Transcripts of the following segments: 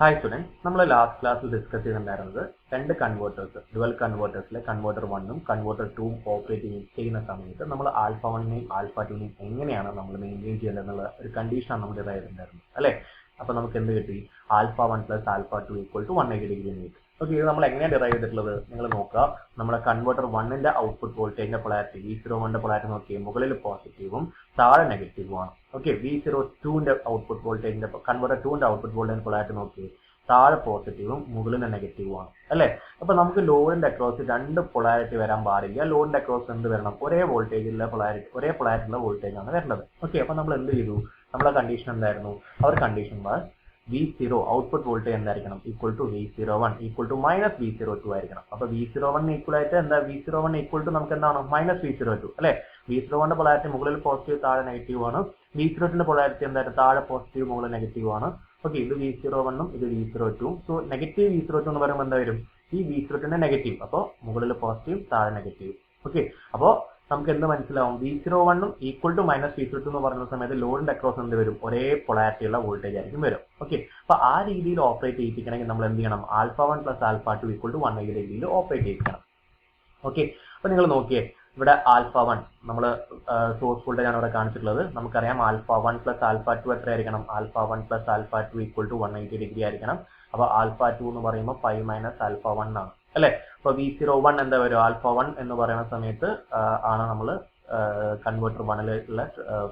Hi students, നമ്മൾ ലാസ്റ്റ് ക്ലാസ്സിൽ ഡിസ്കസ് ചെയ്തിട്ടുണ്ടായിരുന്നത് രണ്ട് കൺവേർട്ടേഴ്സ്, ഡുവൽ കൺവേർട്ടേഴ്സിലെ കൺവേർട്ടർ 1ഉം കൺവേർട്ടർ 2ഉം ഓപ്പറേറ്റ് ചെയ്യുന്ന സമയത്ത് നമ്മൾ ആൽഫ 1നെയും ആൽഫ 2നെയും എങ്ങനെയാണ് നമ്മൾ മെയിൻറ്റെയിൻ ചെയ്യേണ്ടത് എന്നുള്ള ഒരു കണ്ടീഷനാണ് നമ്മൾ ഡിറൈവ് ചെയ്തിട്ടുണ്ടായിരുന്നത് അല്ലേ. അപ്പോൾ നമുക്ക് എന്ത് കിട്ടി? Alpha 1 plus alpha 2 equal to 180 degree എന്ന് കിട്ടി. ഓക്കെ, ഇത് നമ്മൾ എങ്ങനെയാണ് ഡിറൈവ് ചെയ്തിട്ടുള്ളത്? നിങ്ങൾ നോക്കുക, നമ്മുടെ കൺവേർട്ടർ 1ന്റെ ഔട്ട്പുട്ട് വോൾട്ടേജിന്റെ പൊളാരിറ്റി V01ന്റെ പൊളാരിറ്റി നോക്കിയാൽ മുകളിൽ പോസിറ്റീവും താഴെ നെഗറ്റീവുമാണ്. ഓക്കെ, V02ന്റെ ഔട്ട്പുട്ട് വോൾട്ടേജിന്റെ കൺവേർട്ടർ 2ന്റെ ഔട്ട്പുട്ട് വോൾട്ടേജിന്റെ പൊളാരിറ്റി നോക്കി താഴെ പോസിറ്റീവും മുകളിൽ നെഗറ്റീവുമാണ് അല്ലേ. അപ്പൊ നമുക്ക് ലോഡിന്റെ അക്രോസ് രണ്ട് പൊളാരിറ്റി വരാൻ പാടില്ല. ലോഡിന്റെ അക്രോസ് എന്ത് വരണം? ഒരേ വോൾട്ടേജിലുള്ള പൊളാരിറ്റി, ഒരേ പൊളാരിറ്റിയുള്ള വോൾട്ടേജ് ആണ് വരേണ്ടത്. ഓക്കെ, അപ്പൊ നമ്മൾ എന്ത് ചെയ്തു? നമ്മളെ കണ്ടീഷൻ എന്തായിരുന്നു? അവർ condition was V0 output voltage എന്തായിരിക്കണം? Equal to V01 equal to minus V02 ആയിരിക്കണം. അപ്പൊ V01 ഈക്വൽ ആയിട്ട് എന്താ? V01 ഈക്വൽ ടു നമുക്ക് എന്താണ്? മൈനസ് V02 അല്ലെ. V01ന്റെ പൊളാരിറ്റി മുകളിൽ പോസിറ്റീവ് താഴെ നെഗറ്റീവ് ആണ്. V02ന്റെ പൊളാരിറ്റി എന്തായാലും താഴെ പോസിറ്റീവ് മുകളിൽ നെഗറ്റീവ് ആണ്. ഓക്കെ, ഇത് V01ഉം ഇത് V02. സോ നെഗറ്റീവ് V02 എന്ന് പറയുമ്പോൾ എന്താ വരും? ഈ V02ന്റെ നെഗറ്റീവ്, അപ്പോൾ മുകളിൽ പോസിറ്റീവ് താഴെ നെഗറ്റീവ്. ഓക്കെ, അപ്പോൾ നമുക്ക് എന്ത് മനസ്സിലാവും? V01ഉം ഈക്വൽ ടു മൈനസ് V02 എന്ന് പറയുന്ന സമയത്ത് ലോഡിന്റെ അക്രോസ് എന്ത് വരും? ഒരേ പൊളാരിറ്റി ഉള്ള വോൾട്ടേജ് ആയിരിക്കും വരും. ഓക്കെ, അപ്പൊ ആ രീതിയിൽ ഓപ്പറേറ്റ് ചെയ്യിപ്പിക്കണമെങ്കിൽ നമ്മൾ എന്ത് ചെയ്യണം? Alpha 1 plus alpha 2 equal to 180 ഡിഗ്രിയിൽ ഓപ്പറേറ്റ് ചെയ്യിപ്പിക്കണം. ഓക്കെ, അപ്പൊ നിങ്ങൾ നോക്കിയേ, ഇവിടെ ആൽഫ 1 നമ്മൾ സോഴ്സ് വോൾട്ടേജ് ആണ് ഇവിടെ കാണിച്ചിട്ടുള്ളത്. നമുക്കറിയാം ആൽഫ 1 പ്ലസ് ആൽഫ 2 എത്ര ആയിരിക്കണം? Alpha 1 plus alpha 2 equal to 180 degree ആയിരിക്കണം. അപ്പൊ ആൽഫ 2 എന്ന് പറയുമ്പോൾ 5 മൈനസ് ആൽഫ 1 ആണ് അല്ലെ. അപ്പൊ V01 എന്താ വരും? ആൽഫ 1 എന്ന് പറയുന്ന സമയത്ത് ആണ് നമ്മൾ കൺവേർട്ടർ 1ലുള്ള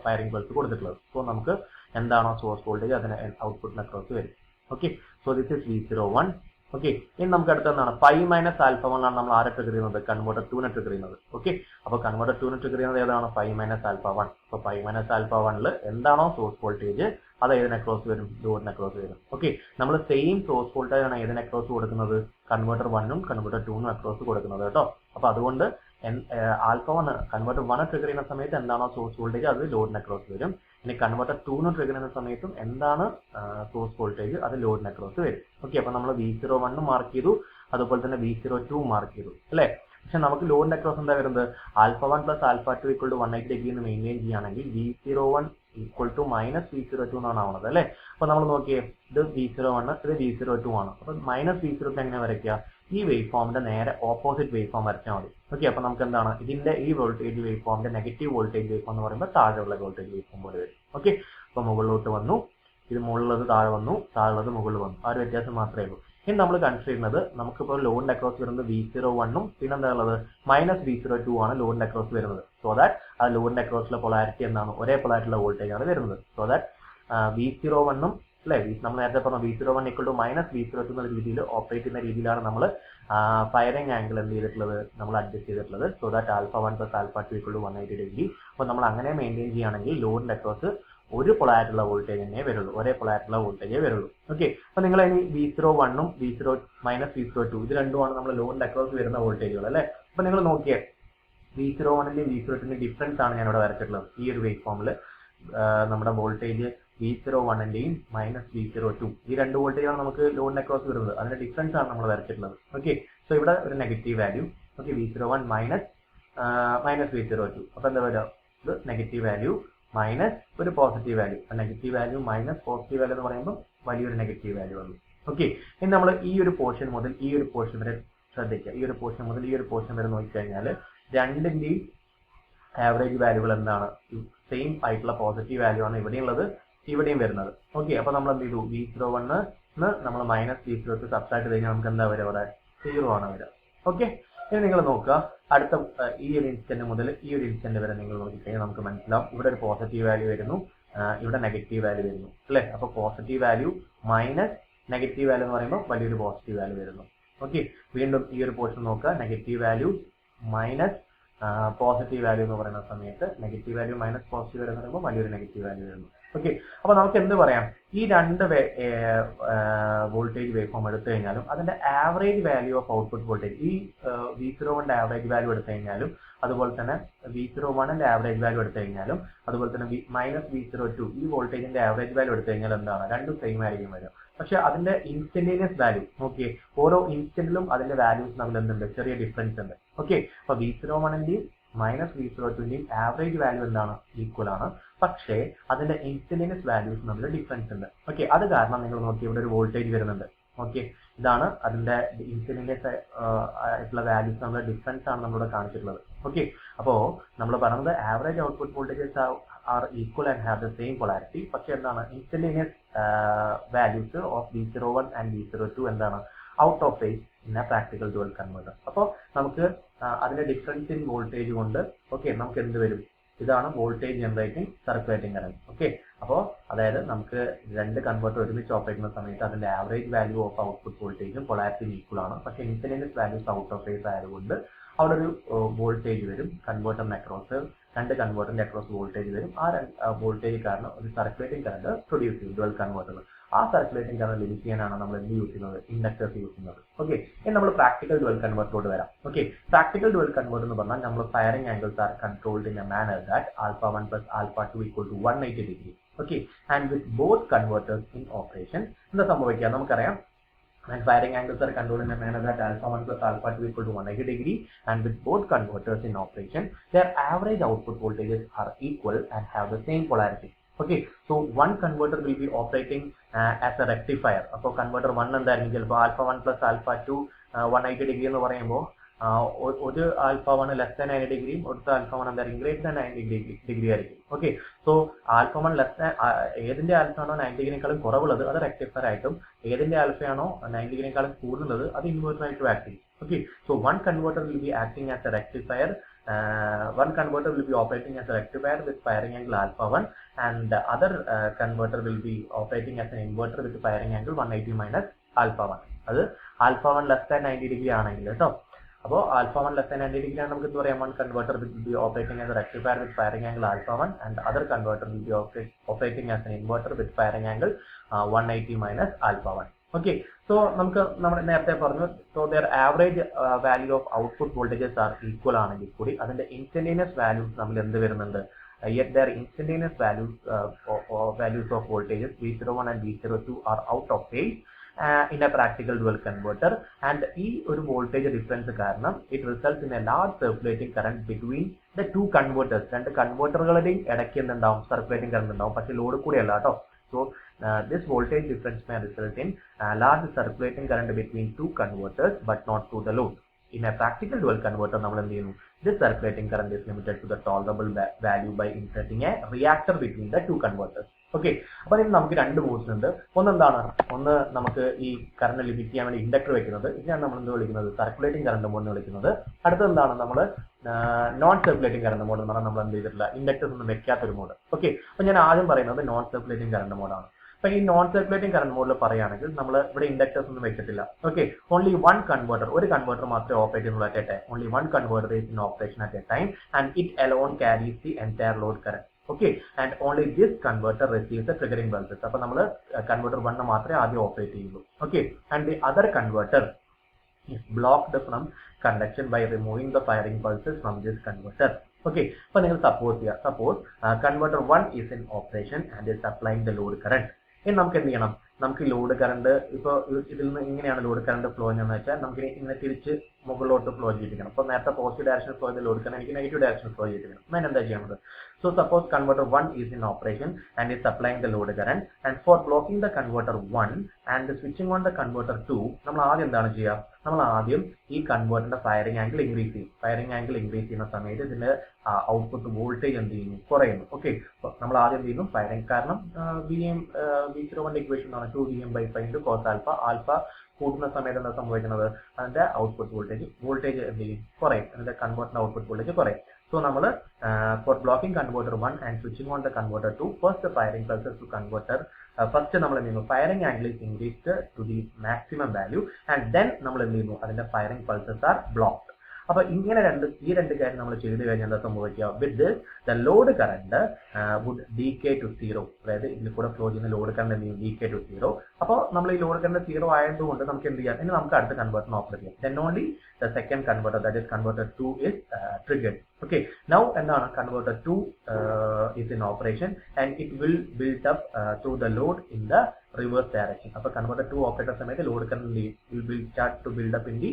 ഫയറിംഗ് പൾസ് കൊടുത്തിട്ടുള്ളത്. സോ നമുക്ക് എന്താണോ സോഴ്സ് വോൾട്ടേജ് അതിന് ഔട്ട്പുട്ടിന് അക്രോസ് വരും. Okay, so this is V01. Okay, ഇനി നമുക്ക് അടുത്ത എന്താണ്? 5 മൈനസ് ആൽഫ 1 ആണ് നമ്മൾ ആരെ ട്രിഗർ ചെയ്യുന്നത്? കൺവേർട്ടർ 2നെ ട്രിഗർ ചെയ്യുന്നത്. ഓക്കെ, അപ്പൊ കൺവേർട്ടർ 2നെ ട്രിഗർ ചെയ്യുന്നത് ഏതാണ്? 5 മൈനസ് ആൽഫ 1. അപ്പൊ 5 മൈനസ് ആൽഫ 1ൽ എന്താണോ സോഴ്സ് വോൾട്ടേജ് അത് ഏതിന് അക്രോസ് വരും? ലോഡിന് അക്രോസ് വരും. ഓക്കെ, നമ്മൾ സെയിം സോഴ്സ് വോൾട്ടേജ് ആണ് ഏതിന് അക്രോസ് കൊടുക്കുന്നത്? കൺവേർട്ടർ 1ഉം കൺവേർട്ടർ 2നും അക്രോസ് കൊടുക്കുന്നത് കേട്ടോ. അപ്പൊ അതുകൊണ്ട് ആൽഫ 1 കൺവേർട്ടർ 1 ട്രിഗർ ചെയ്യുന്ന സമയത്ത് എന്താണോ സോഴ്സ് വോൾട്ടേജ് അത് ലോഡിന് അക്രോസ് വരും. ഇനി കൺവേർട്ടർ 2നും ട്രിഗർ ചെയ്യുന്ന സമയത്തും എന്താണ് സോഴ്സ് വോൾട്ടേജ് അത് ലോഡിന് അക്രോസ് വരും. ഓക്കെ, അപ്പൊ നമ്മൾ V01 മാർക്ക് ചെയ്തു, അതുപോലെ തന്നെ V02 മാർക്ക് ചെയ്തു അല്ലെ. പക്ഷെ നമുക്ക് ലോഡിന്റെ അക്രോസ് എന്താ വരുന്നത്? Alpha 1 plus alpha 2 equal to 180 degree എന്ന് മെയിൻറ്റെയിൻ ചെയ്യുകയാണെങ്കിൽ V01 equal to minus V02 എന്നാണ് ആവുന്നത് അല്ലെ. അപ്പൊ നമ്മൾ നോക്കിയേ, ഇത് V01 ഇത് V02 ആണ്. അപ്പൊ മൈനസ് V02 എങ്ങനെ വരയ്ക്കുക? ഈ വേവ് ഫോമിന്റെ നേരെ ഓപ്പോസിറ്റ് വേവ് ഫോം വരച്ചാൽ മതി. ഓക്കെ, അപ്പൊ നമുക്ക് എന്താണ് ഇതിന്റെ ഈ വോൾട്ടേജ് വേവ് ഫോമിന്റെ നെഗറ്റീവ് വോൾട്ടേജ് വേവ് ഫോം എന്ന് പറയുമ്പോൾ താഴെയുള്ള വോൾട്ടേജ് വേവ് ഫോം പോലെ വരും. ഓക്കെ, അപ്പൊ മുകളിലോട്ട് വന്നു, ഇത് മുകളിലുള്ളത് താഴെ വന്നു, താഴെയുള്ളത് മുകളിൽ വന്നു. ആ ഒരു വ്യത്യാസം മാത്രമേ ഉള്ളൂ. ഇനി നമ്മൾ കൺസിഡർ ചെയ്യുന്നത് നമുക്കിപ്പോൾ ലോഡിന്റെ അക്രോസ് വരുന്നത് V01ഉം പിന്നെ എന്താ ഉള്ളത്? മൈനസ് V02 ആണ് ലോഡിന്റെ അക്രോസ് വരുന്നത്. സോ ദാറ്റ് ആ ലോഡിന്റെ അക്രോസിലെ പൊളാരിറ്റി എന്താണ്? ഒരേ പൊളാരിറ്റിയുള്ള വോൾട്ടേജ് ആണ് വരുന്നത്. സോ ദാറ്റ് V01ഉം അല്ലെ, നമ്മൾ നേരത്തെ പറഞ്ഞ V01 equal to minus V02 എന്ന രീതിയിൽ ഓപ്പറേറ്റ് ചെയ്യുന്ന രീതിയിലാണ് നമ്മൾ ഫയറിംഗ് ആംഗിൾ എന്ത് ചെയ്തിട്ടുള്ളത്? നമ്മൾ അഡ്ജസ്റ്റ് ചെയ്തിട്ടുള്ളത്. So that alpha 1 plus alpha 2 equal to 180 degree. അപ്പോൾ നമ്മൾ അങ്ങനെ മെയിൻറ്റെയിൻ ചെയ്യുകയാണെങ്കിൽ ലോഡിന്റെ അക്രോസ് ഒരു പൊളാരിറ്റിയുള്ള വോൾട്ടേജ് തന്നെ വരുള്ളൂ, ഒരേ പൊളാരിറ്റിയുള്ള വോൾട്ടേജേ വരുള്ളൂ. ഓക്കെ, അപ്പൊ നിങ്ങൾ ഇനി V01ഉം മൈനസ് V02 ഇത് രണ്ടുമാണ് നമ്മൾ ലോഡിന്റെ അക്രോസ് വരുന്ന വോൾട്ടേജുകൾ അല്ലെ. അപ്പൊ നിങ്ങൾ നോക്കിയേ, V01ന്റെയും V02ന്റെയും ഡിഫറൻസ് ആണ് ഞാൻ ഇവിടെ വരച്ചിട്ടുള്ളത്. ഈ ഒരു വേവ് ഫോമിൽ നമ്മുടെ വോൾട്ടേജ് V01ന്റെയും മൈനസ് V02 ഈ രണ്ട് വോൾട്ടേജാണ് നമുക്ക് ലോഡിന് അക്രോസ് വരുന്നത്. അതിന്റെ ഡിഫറൻസ് ആണ് നമ്മൾ വരച്ചിട്ടുള്ളത്. ഓക്കെ, സോ ഇവിടെ ഒരു negative value. Okay, V01 minus V02. അപ്പൊ എന്താ വരിക? ഇത് നെഗറ്റീവ് വാല്യൂ മൈനസ് ഒരു positive value. Negative value minus positive value എന്ന് പറയുമ്പോൾ വലിയൊരു നെഗറ്റീവ് വാല്യൂ വന്നു. ഓക്കെ, ഇനി നമ്മൾ ഈ ഒരു പോർഷൻ മുതൽ ഈ ഒരു പോർഷൻ വരെ ശ്രദ്ധിക്കുക. ഈ ഒരു പോർഷൻ മുതൽ ഈ ഒരു പോർഷൻ വരെ നോക്കിക്കഴിഞ്ഞാൽ രണ്ടിന്റെയും ആവറേജ് വാല്യൂകൾ എന്താണ്? സെയിം ആയിട്ടുള്ള പോസിറ്റീവ് വാല്യൂ ആണ് ഇവിടെയുള്ളത്, ഇവിടെയും വരുന്നത്. ഓക്കെ, അപ്പൊ നമ്മൾ എന്ത് ചെയ്തു? V01 നമ്മൾ മൈനസ് V02 സബ്ട്രാക്ട് കഴിഞ്ഞാൽ നമുക്ക് എന്താ വരിക? അവിടെ 0 ആണ് വരിക. ഓക്കെ, ഇനി നിങ്ങൾ നോക്കുക, അടുത്ത ഈ ഒരു ഇൻസ്റ്റന്റ് മുതൽ ഈ ഒരു ഇൻസ്റ്റന്റ് വരെ നിങ്ങൾ നോക്കിക്കഴിഞ്ഞാൽ നമുക്ക് മനസ്സിലാവും ഇവിടെ ഒരു പോസിറ്റീവ് വാല്യൂ വരുന്നു, ഇവിടെ നെഗറ്റീവ് വാല്യൂ വരുന്നു അല്ലെ. അപ്പൊ positive value minus negative value എന്ന് പറയുമ്പോൾ വലിയൊരു പോസിറ്റീവ് വാല്യൂ വരുന്നു. ഓക്കെ, വീണ്ടും ഈ ഒരു പോർഷൻ നോക്കുക, negative value minus positive value എന്ന് പറയുന്ന സമയത്ത് negative value minus positive value എന്ന് പറയുമ്പോൾ വലിയൊരു നെഗറ്റീവ് വാല്യൂ വരുന്നു. ഓക്കെ, അപ്പൊ നമുക്ക് എന്ത് പറയാം? ഈ രണ്ട് വോൾട്ടേജ് വേവ് ഫോം എടുത്തു കഴിഞ്ഞാലും അതിന്റെ average value of output voltage ഈ V01ന്റെ ആവറേജ് വാല്യൂ എടുത്തു കഴിഞ്ഞാലും അതുപോലെ തന്നെ V01ന്റെ ആവറേജ് വാല്യൂ എടുത്തു കഴിഞ്ഞാലും അതുപോലെ തന്നെ മൈനസ് V02 ഈ വോൾട്ടേജിന്റെ ആവറേജ് വാല്യൂ എടുത്തു കഴിഞ്ഞാൽ എന്താണ്? രണ്ടും സെയിം ആയിരിക്കും വരും. പക്ഷെ അതിന്റെ ഇൻസ്റ്റന്റേനിയസ് വാല്യൂ നോക്കിയേ, ഓരോ ഇൻസ്റ്റന്റിലും അതിന്റെ വാല്യൂസ് തമ്മിൽ എന്തുണ്ട്? ചെറിയ ഡിഫറൻസ് ഉണ്ട്. ഓക്കെ, അപ്പൊ V01ന്റെയും മൈനസ് V02ന്റെയും ആവറേജ് വാല്യൂ എന്താണ്? ഈക്വൽ ആണ്. പക്ഷേ അതിന്റെ ഇൻസ്റ്റന്റേനിയസ് വാല്യൂസ് തമ്മിൽ ഡിഫറൻസ് ഉണ്ട്. ഓക്കെ, അത് കാരണം നിങ്ങൾ നോക്കി ഇവിടെ ഒരു വോൾട്ടേജ് വരുന്നുണ്ട്. ഓക്കെ, ഇതാണ് അതിന്റെ ഇൻസ്റ്റന്റേനിയസ് ആയിട്ടുള്ള വാല്യൂസ് തമ്മിലുള്ള ഡിഫറൻസ് ആണ് നമ്മളിവിടെ കാണിച്ചിട്ടുള്ളത്. ഓക്കെ, അപ്പോ നമ്മൾ പറയുന്നത് average output voltages are equal and have the same polarity. പക്ഷെ എന്താണ് instantaneous values of V01 and V02 എന്താണ് out of phase in a practical dual converter. അപ്പോൾ നമുക്ക് അതിന്റെ ഡിഫറൻസ് ഇൻ വോൾട്ടേജ് കൊണ്ട് ഓക്കെ നമുക്ക് എന്ത് വരും, ഇതാണ് voltage generating circulating current. Okay, അപ്പോൾ അതായത് നമുക്ക് രണ്ട് കൺവെർട്ടർ ഒരുമിച്ച് ഓപ്പറേറ്റ് ചെയ്യുന്ന സമയത്ത് അതിന്റെ ആവറേജ് വാല്യൂ ഓഫ് ഔട്ട്പുട്ട് വോൾട്ടേജും പൊളാരിറ്റിയും ഈക്വൽ ആണ്. പക്ഷേ instantaneous values out of phase ആയതുകൊണ്ട് അവിടെ ഒരു വോൾട്ടേജ് വരും കൺവെർട്ടറിന് അക്രോസ്, രണ്ട് കൺവെർട്ടറിന്റെ അക്രോസ് വോൾട്ടേജ് വരും. ആ വോൾട്ടേജ് കാരണം ഒരു സർക്കുലേറ്റിംഗ് കറന്റ് പ്രൊഡ്യൂസ് ചെയ്യും ഡുവൽ കൺവെർട്ടർ. ആ സർക്കുലേറ്റിംഗ് കറന്റ് ലിമിറ്റ് ചെയ്യാനാണ് നമ്മൾ എന്ത് യൂസ് ചെയ്യുന്നത്, ഇൻഡക്ടേഴ്സ് യൂസ് ചെയ്യുന്നത്. ഓക്കെ, ഇനി നമ്മൾ പ്രാക്ടിക്കൽ ഡുവൽ കൺവെർട്ടറോട് വരാം. ഓക്കെ, പ്രാക്ടിക്കൽ ഡുവൽ കൺവെർട്ടർ എന്ന് പറഞ്ഞാൽ നമ്മൾ firing angles are controlled in a manner that α1 plus α2 equal to 180 degree. Okay, and with both converters in operation, എന്താ സംഭവിക്കുക നമുക്കറിയാം. And firing angles are controlled in a manner that α1 plus α2 equal to 180 degree, and with both converters in operation, their average output voltages are equal and have the same polarity. Okay, so one converter will be operating as a rectifier. അപ്പോൾ converter 1 എന്തായിരിക്കും, ചിലപ്പോൾ α1 plus α2 180 degree എന്ന് പറയുമ്പോൾ ഒരു α1 less than 90 ഡിഗ്രിയും അടുത്ത α1 എന്തായിരിക്കും greater than 90 degree ആയിരിക്കും. ഓക്കെ, സോ α1 ലെസ് ദാൻ ഏതിന്റെ ആൽഫയാണോ 90 ഡിഗ്രിനേക്കാളും കുറവുള്ളത് അത് റെക്ടിഫയർ ആയിട്ടും, ഏതിന്റെ ആൽഫയാണോ 90 ഡിഗ്രിനേക്കാളും കൂടുതലുള്ളത് അത് ഇൻവെർട്ടർ ആയിട്ടും ആക്ട് ചെയ്യും. Okay, so one converter will be acting as a rectifier. One converter will be operating as a rectifier with firing angle α1, and the other converter will be operating as an inverter with firing angle 180 minus α1. അത് α1 less than 90 degree ആണെങ്കിൽ കേട്ടോ. അപ്പോൾ α1 less than 90 degree ആണ് നമുക്ക് എന്ത് പറയാം, one converter will be operating as a rectifier with firing angle α1, and the other converter will be operating as an inverter with firing angle 180 minus α1. Okay, so നമുക്ക് നമ്മൾ നേരത്തെ പറഞ്ഞു, so their average value of output voltages are equal ആണെങ്കിൽ കൂടി അതിന്റെ instantaneous values നമ്മൾ എന്ത് വരുന്നുണ്ട്, yet their instantaneous values of voltages V01 and V02 are out of phase in a practical dual converter, and ഈ ഒരു വോൾട്ടേജ് ഡിഫറൻസ് കാരണം it results in a large circulating current between the two converters. രണ്ട് കൺവേർട്ടറുകളുടെയും ഇടയ്ക്ക് എന്തുണ്ടാവും, circulating current ഉണ്ടാവും, പക്ഷെ load കൂടി അല്ല കേട്ടോ. So this voltage difference may result in large circulating current between two converters but not through the load. In a practical dual converter നമ്മൾ എന്ത് ചെയ്യുന്നു, this circulating current is limited to the tolerable value by inserting a reactor between the two converters. Okay, അപ്പൊ ഇതിന് നമുക്ക് രണ്ട് modes ഉണ്ട്. ഒന്നെന്താണ്, ഒന്ന് നമുക്ക് ഈ കറണ്ട് ലിമിറ്റ് ചെയ്യാൻ വേണ്ടി ഇൻഡക്ടർ വെക്കുന്നത്, ഇതിനാണ് നമ്മൾ എന്ത് വിളിക്കുന്നത്, സർക്കുലേറ്റിംഗ് കറണ്ട് മോഡ് എന്ന് വിളിക്കുന്നത്. അടുത്തത് എന്താണ്, നമ്മൾ നോൺ സർക്കുലേറ്റിംഗ് കറണ്ട് മോഡ് എന്ന് പറഞ്ഞാൽ നമ്മൾ എന്ത് ചെയ്തിട്ടില്ല, ഇൻഡക്ടേഴ്സ് ഒന്നും വെക്കാത്തൊരു മോഡ്. ഓക്കെ, അപ്പൊ ഞാൻ ആദ്യം പറയുന്നത് നോൺ സർക്കുലേറ്റിംഗ് കറണ്ട് മോഡാണ്. അപ്പൊ ഈ നോൺ സർക്കുലേറ്റിംഗ് കറണ്ട് മോഡിൽ പറയുകയാണെങ്കിൽ നമ്മൾ ഇവിടെ ഇൻഡക്ടേഴ്സ് ഒന്നും വെക്കത്തില്ല. ഓക്കെ, ഓൺലി വൺ കൺവേർട്ടർ, ഒരു കൺവേർട്ടർ മാത്രമേ ഓപ്പറേറ്റ് ചെയ്യുന്നുള്ളൂ at A time. Only one converter is in operation at A time, and it alone carries the entire load current. Okay, and only this converter receives the triggering pulses. അപ്പോൾ നമ്മൾ converter 1 മാത്രമേ ആദ്യം operate ചെയ്യുള്ളൂ. Okay, and the other converter is blocked from conduction by removing the firing pulses from this converter. Okay, അപ്പോൾ നിങ്ങൾ suppose converter 1 is in operation and is supplying the load current. ഇനി നമുക്ക് എന്ത് ചെയ്യണം, നമുക്ക് ലോഡ് കറണ്ട് ഇപ്പോൾ ഇതിൽ നിന്ന് ഇങ്ങനെയാണ് ലോഡ് കറണ്ട് ഫ്ലോ എന്ന് വെച്ചാൽ നമുക്ക് ഇങ്ങനെ തിരിച്ച് മുകളിലോട്ട് ഫ്ലോ ചെയ്യിപ്പിക്കണം. അപ്പോൾ നേരത്തെ പോസിറ്റീവ് ഡയറക്ഷൻ ഫ്ലോ ചെയ്ത് ലോഡ് കറണ്ട് എനിക്ക് നെഗറ്റീവ് ഡയറക്ഷൻ ഫ്ലോ ചെയ്യിപ്പിക്കണം. അപ്പോൾ അതിന് എന്താ ചെയ്യേണ്ടത്, so suppose converter 1 is in operation and is supplying the load current, and for blocking the converter 1 and switching on the converter 2 നമ്മൾ ആദ്യം എന്താണ് ചെയ്യുക, നമ്മൾ ആദ്യം ഈ കൺവേർട്ടറിന്റെ ഫയറിംഗ് ആംഗിൾ ഇൻക്രീസ് ചെയ്യും. ഫയറിംഗ് ആംഗിൾ ഇൻക്രീസ് ചെയ്യുന്ന സമയത്ത് ഇതിന്റെ ഔട്ട്പുട്ട് വോൾട്ടേജ് എന്ത് ചെയ്യുന്നു, കുറയുന്നു. ഓക്കെ, നമ്മൾ ആദ്യം എന്ത് ചെയ്യുന്നു, ഫയറിംഗ് കാരണം V01 ഇക്വേഷൻ ആണ് 2Vm/5 cos alpha. ആൽഫ കൂടുന്ന സമയത്ത് എന്താ സംഭവിക്കുന്നത്, അതിന്റെ ഔട്ട്പുട്ട് വോൾട്ടേജ് എന്ത് ചെയ്യും, കുറയും. അതിന്റെ കൺവേർട്ടറിന്റെ ഔട്ട്പുട്ട് വോൾട്ടേജ് കുറയും. So നമ്മൾ for blocking converter 1 and switching on the converter 2, first the firing pulses to converter first നമ്മൾ എന്ത് ചെയ്യുന്നു, firing angle is increased to the maximum value, and then നമ്മൾ എന്ത് ചെയ്യുന്നു, അതിന്റെ firing pulses are blocked. അപ്പോൾ ഇങ്ങനെ ഈ രണ്ട് കാര്യം നമ്മൾ ചെയ്തു കഴിഞ്ഞാൽ എന്താ സംഭവിക്കുക, with this the load current would decay to zero. അതായത് ഇതിൽ കൂടെ ഫ്ലോ ചെയ്യുന്ന ലോഡ് കറണ്ട് എന്ത് ചെയ്യും, ഡീകേ ടു സീറോ. അപ്പോൾ നമ്മൾ ഈ ലോഡ് കറണ്ട് സീറോ ആയതുകൊണ്ട് നമുക്ക് എന്ത് ചെയ്യാം, ഇനി നമുക്ക് അടുത്ത കൺവേർട്ടർ ഓപ്പറേറ്റ് ചെയ്യാം. Then only the second converter, that is converter 2 is triggered. Okay, now എന്താണ്, converter 2 is in operation and it will build up through the load in the reverse direction. അപ്പോൾ കൺവെർട്ടർ 2 ഓപ്പറേറ്റ് ചെയ്യുന്ന സമയത്ത് load current will start to build up in the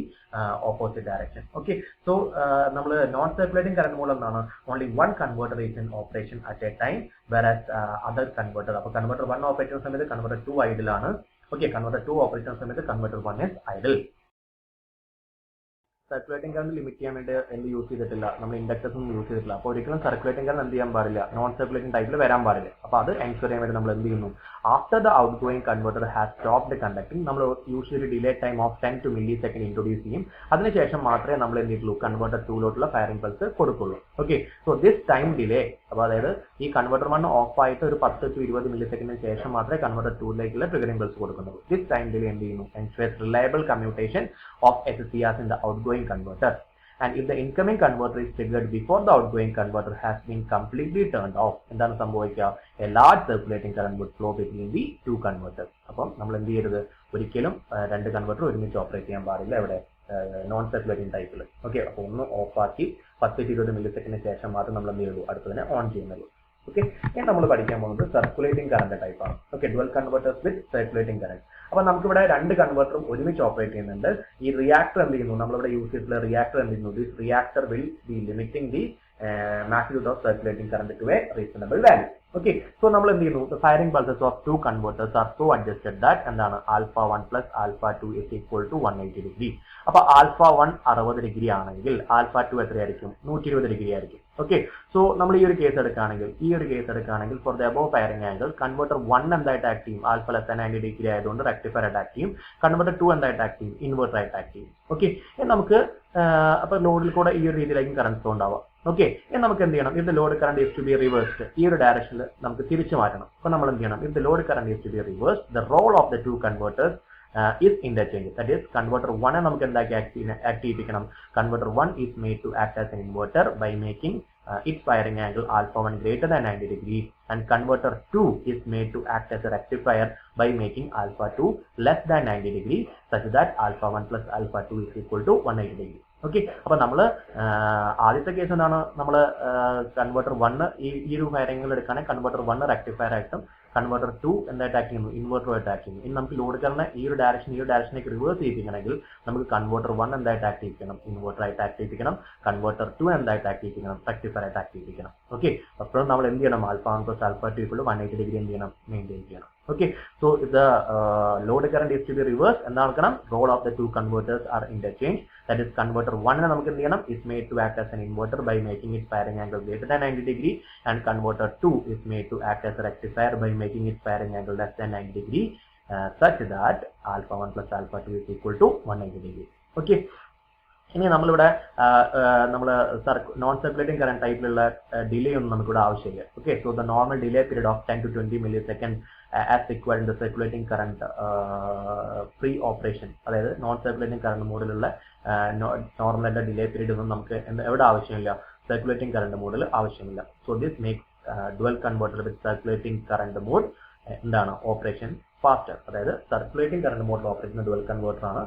opposite direction. Okay, so നമ്മൾ non circulating current മൂലം എന്താണ് only one converter is in operation at a time, whereas other converter, അപ്പോൾ converter 1 operate ചെയ്യുന്ന സമയത്ത് converter 2 idle ആണ്. Okay, converter 2 operate ചെയ്യുന്ന സമയത്ത് converter 1 is idle. Circulating current limit ചെയ്യാൻ വേണ്ടി എന്ത് യൂസ് ചെയ്തിട്ടില്ല, നമ്മൾ ഇൻഡക്ടേഴ്സ് ഒന്നും യൂസ് ചെയ്തിട്ടില്ല. അപ്പോൾ ഒരിക്കലും സർക്കുലേറ്റിംഗ് കറന്റ് എന്ത് ചെയ്യാൻ പാടില്ല, നോൺ സർക്കുലേറ്റിംഗ് ടൈപ്പിൽ വരാൻ പാടില്ല. അപ്പോൾ അത് എൻഷുർ ചെയ്യാൻ വേണ്ടി നമ്മൾ എന്ത് ചെയ്യുന്നു, after the outgoing converter has stopped conducting, നമ്മൾ usually delay time of 10 to millisecond introduce ചെയ്യും. അതിനുശേഷം മാത്രമേ നമ്മൾ എന്ത് ചെയ്യുള്ളൂ, കൺവെർട്ടർ 2 ഫയറിംഗ് പൾസ് കൊടുക്കുള്ളൂ. Okay, so this time delay, അപ്പോൾ അതായത് ഈ കൺവെർട്ടർ 1 ഓഫ് ആയിട്ട് ഒരു 10 to 20 മില്ലിസെക്കൻഡിന് ശേഷം മാത്രമേ കൺവെർട്ടർ 2 ട്രിഗറിംഗ് പൾസ് കൊടുക്കുന്നുള്ളൂ. ദിസ് ടൈം ഡിലേ എന്ത് ചെയ്യുന്നു, ensures reliable commutation of SCRs in the outgoing converter. And if the incoming converter is triggered before the outgoing converter has been completely turned off, എന്താണ് സംഭവിക്കുക, a large circulating current would flow between the two converters. അപ്പം നമ്മൾ എന്ത് ചെയ്യരുത്, ഒരിക്കലും രണ്ട് converter ഒരുമിച്ച് operate ചെയ്യാൻ പാടില്ല ഇവിടെ നോൺ സർക്കുലേറ്റിംഗ് ടൈപ്പിൽ. ഓക്കെ, അപ്പോൾ ഒന്ന് ഓഫാക്കി 10 to 20 മില്ലിസെക്കൻഡിന് ശേഷം മാത്രം നമ്മൾ എന്ത് ചെയ്യുള്ളൂ, അടുത്തതിനെ ഓൺ ചെയ്യുന്നുള്ളൂ. ഓക്കെ, ഇനി നമ്മൾ പഠിക്കാൻ പോകുന്നത് സർക്കുലേറ്റിംഗ് കറന്റ് ടൈപ്പാണ്. ഓക്കെ, ഡുവൽ കൺവെർട്ടേഴ്സ് വിത്ത് സർക്കുലേറ്റിംഗ് കറന്റ്. അപ്പൊ നമുക്കിവിടെ രണ്ട് കൺവെർട്ടറും ഒരുമിച്ച് ഓപ്പറേറ്റ് ചെയ്യുന്നുണ്ട്. ഈ റിയാക്ടർ എന്ത് ചെയ്യുന്നു, നമ്മളിവിടെ യൂസ് ചെയ്തിട്ടുള്ള റിയാക്ടർ എന്ത് ചെയ്യുന്നു, this reactor will be limiting the magnitude of circulating current to a reasonable value. Okay, so നമ്മൾ എന്ത് ചെയ്യുന്നു, the firing pulses of two converters are so adjusted that എന്താണ് alpha 1 plus alpha 2 is equal to 180 degree. അപ്പോൾ alpha 1 60 degree ആണെങ്കിൽ alpha 2 എത്രയായിരിക്കും, 120 degree ആയിരിക്കും. Okay, so നമ്മൾ ഈ ഒരു കേസ് എടുക്കുകയാണെങ്കിൽ for the above firing angle converter 1 എന്തായിട്ട് ആക്ട് ചെയ്യും, ആൽഫ ലെസ് ദാൻ 90 ഡിഗ്രി ആയതുകൊണ്ട് റെക്ടിഫയർ ആയിട്ട് ആക്ട് ചെയ്യും. കൺവെർട്ടർ 2 എന്തായിട്ട് ആക്ട് ചെയ്യും, ഇൻവെർട്ടർ ആയിട്ട് ആക്ട് ചെയ്യും. ഓക്കെ, നമുക്ക് അപ്പോൾ ലോഡിൽ കൂടെ ഈ ഒരു രീതിയിലായിരിക്കും കറണ്ട് ഫ്ലോ ഉണ്ടാവുക. ഓക്കെ, ഇനി നമുക്ക് എന്ത് ചെയ്യണം, ഇത് load current is to be reversed, ഈ ഒരു ഡയറക്ഷനിൽ നമുക്ക് തിരിച്ചു മാറ്റണം. അപ്പോൾ നമ്മൾ എന്ത് ചെയ്യണം, ഇത് load current is to be reversed, the role of the two converters is interchange. That is converter 1 നമുക്ക് എന്താക്കി ആക്ട് ചെയ്യിപ്പിക്കണം, converter 1 is made to act as an inverter by making its firing angle alpha 1 greater than 90 degree, and converter 2 is made to act as a rectifier by making alpha 2 less than 90 degree such that alpha 1 plus alpha 2 is equal to 180 degree. Okay, അപ്പോൾ നമ്മൾ ആദ്യത്തെ case എന്താണ്, നമ്മൾ converter 1 ഈ ഒരു ഫയറിംഗിൽ എടുക്കുകയാണെങ്കിൽ converter 1 rectifier ആയിട്ടും converter 2 എന്തായിട്ട് ആക്ട് ചെയ്യുന്നു, ഇൻവെർട്ടർ ആയിട്ട് ആക്ട് ചെയ്യുന്നു. ഇനി നമുക്ക് ലോഡ് കറന്റ് ഈ ഒരു ഡയറക്ഷനിലേക്ക് റിവേഴ്സ് ചെയ്യിപ്പിക്കണമെങ്കിൽ നമുക്ക് കൺവേർട്ടർ 1 എന്തായിട്ട് ആക്ട് ചെയ്യിപ്പിക്കണം, ഇൻവെർട്ടർ ആയിട്ട് ആക്ട് ചെയ്യിപ്പിക്കണം. കൺവേർട്ടർ 2 എന്തായിട്ട് ആക്ട് ചെയ്യിപ്പിക്കണം, റെക്ടിഫയർ ആയിട്ട് ആക്ട് ചെയ്യിപ്പിക്കണം. ഓക്കെ, അപ്പോഴും നമ്മൾ എന്ത് ചെയ്യണം, alpha 1 plus alpha 2 equal to 180 degree എന്ത് ചെയ്യണം, മെയിൻറ്റെയിൻ ചെയ്യണം. Okay, so if the load current is to be reversed, എന്താക്കണം, role of the two converters are interchanged. That is converter 1 നമുക്ക് എന്ത് ചെയ്യണം, is made to act as an inverter by making its firing angle greater than 90 degree, and converter 2 is made to act as a rectifier by making its firing angle less than 90 degree such that alpha 1 plus alpha 2 is equal to 180 degree. Okay, ഇനി നമ്മളിവിടെ നമ്മൾ non circulating current ടൈപ്പിലുള്ള delay ഒന്നും നമുക്കിവിടെ ആവശ്യമില്ല. Okay, so the normal delay period of 10 to 20 millisecond as required in the circulating current pre operation, അതായത് non circulating current മോഡിലുള്ള normal delay period ഒന്നും നമുക്ക് എവിടെ ആവശ്യമില്ല, സർക്കുലേറ്റിംഗ് കറന്റ് മോഡിൽ ആവശ്യമില്ല. So this makes dual converter with circulating current mode എന്താണ്, operation faster. അതായത് സർക്കുലേറ്റിംഗ് കറന്റ് മോഡിൽ ഓപ്പറേറ്റ് ചെയ്യുന്ന ഡുവൽ കൺവേർട്ടർ ആണ്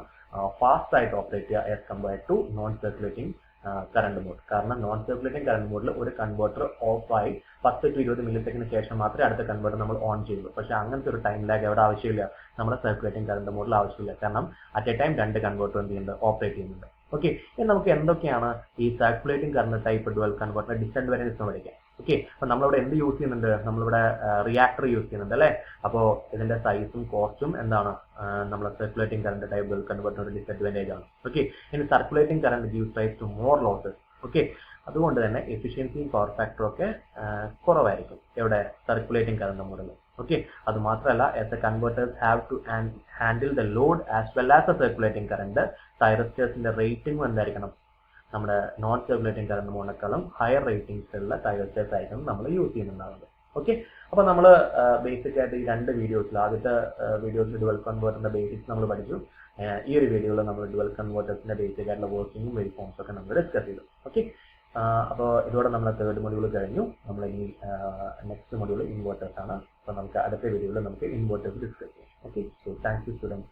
ഫാസ്റ്റ് ആയിട്ട് ഓപ്പറേറ്റ് ചെയ്യുക as compared to non circulating current mode. കാരണം നോൺ സർക്കുലേറ്റിംഗ് കറന്റ് മോഡിൽ ഒരു കൺവേർട്ടർ ഓഫായി 10 to 20 മില്ലിസെക്കൻഡിന് ശേഷം മാത്രമേ അടുത്ത കൺവേർട്ടർ നമ്മൾ ഓൺ ചെയ്യുള്ളൂ. പക്ഷേ അങ്ങനത്തെ ഒരു ടൈം ലാഗ് എവിടെ ആവശ്യമില്ല, നമ്മുടെ സർക്കുലേറ്റിംഗ് കറന്റ് മോഡിൽ ആവശ്യമില്ല. കാരണം അറ്റ് എ ടൈം രണ്ട് കൺവേർട്ടർ എന്ത് ചെയ്യുന്നുണ്ട്, ഓപ്പറേറ്റ് ചെയ്യുന്നുണ്ട്. ഓക്കെ, ഇനി നമുക്ക് എന്തൊക്കെയാണ് ഈ circulating current type dual converter disadvantages പഠിക്കാം. ഓക്കെ, അപ്പോൾ നമ്മളിവിടെ എന്ത് യൂസ് ചെയ്യുന്നുണ്ട്, നമ്മളിവിടെ റിയാക്ടർ യൂസ് ചെയ്യുന്നുണ്ട് അല്ലേ. അപ്പോൾ ഇതിന്റെ സൈസും കോസ്റ്റും എന്താണ്, നമ്മളെ സർക്കുലേറ്റിംഗ് കറന്റ് ടൈപ്പ് ഡുവൽ കൺവേർട്ടറിന്റെ ഡിസഡ്വാൻറ്റേജ് ആണ്. ഓക്കെ, ഇനി circulating current gives rise to more losses. Okay, അതുകൊണ്ട് തന്നെ എഫിഷ്യൻസിയും പവർ ഫാക്ടറും ഒക്കെ കുറവായിരിക്കും എവിടെ, സർക്കുലേറ്റിംഗ് കറന്റ് മോഡൽ. ഓക്കെ, അത് മാത്രമല്ല as the converters have to handle the load as well as the circulating current, തൈറസ്റ്റേഴ്സിന്റെ റേറ്റിംഗും എന്തായിരിക്കണം, നമ്മുടെ നോൺ സർക്കുലേറ്റിംഗ് കറന്റ് മോഡിനേക്കാളും ഹയർ റേറ്റിംഗ്സ് ഉള്ള തൈറസ്റ്റേഴ്സ് ആയിരിക്കും നമ്മൾ യൂസ് ചെയ്യുന്നുണ്ടാവുന്നത്. ഓക്കെ, അപ്പോൾ നമ്മൾ ബേസിക് ആയിട്ട് ഈ രണ്ട് വീഡിയോസിൽ, ആദ്യത്തെ വീഡിയോസിൽ ഡുവൽ കൺവേർട്ടറിന്റെ ബേസിക്സ് നമ്മൾ പഠിച്ചു. ഈ ഒരു വീഡിയോയിൽ നമ്മൾ ഡുവൽ കൺവേർട്ടേഴ്സിന്റെ ബേസിക് ആയിട്ടുള്ള വർക്കിങ്ങും വേവ് ഫോംസ് ഒക്കെ നമ്മൾ ഡിസ്കസ് ചെയ്തു. ഓക്കെ, അപ്പോൾ ഇതോടെ നമ്മുടെ തേർഡ് മൊഡ്യൂൾ കഴിഞ്ഞു. നമ്മൾ ഇനി നെക്സ്റ്റ് മൊഡ്യൂൾ ഇൻവേർട്ടേഴ്സ് ആണ്. അപ്പോൾ നമുക്ക് അടുത്ത വീഡിയോയിൽ നമുക്ക് ഇൻവേർട്ടേഴ്സ് ഡിസ്കസ് ചെയ്യാം. Okay, so thank you students.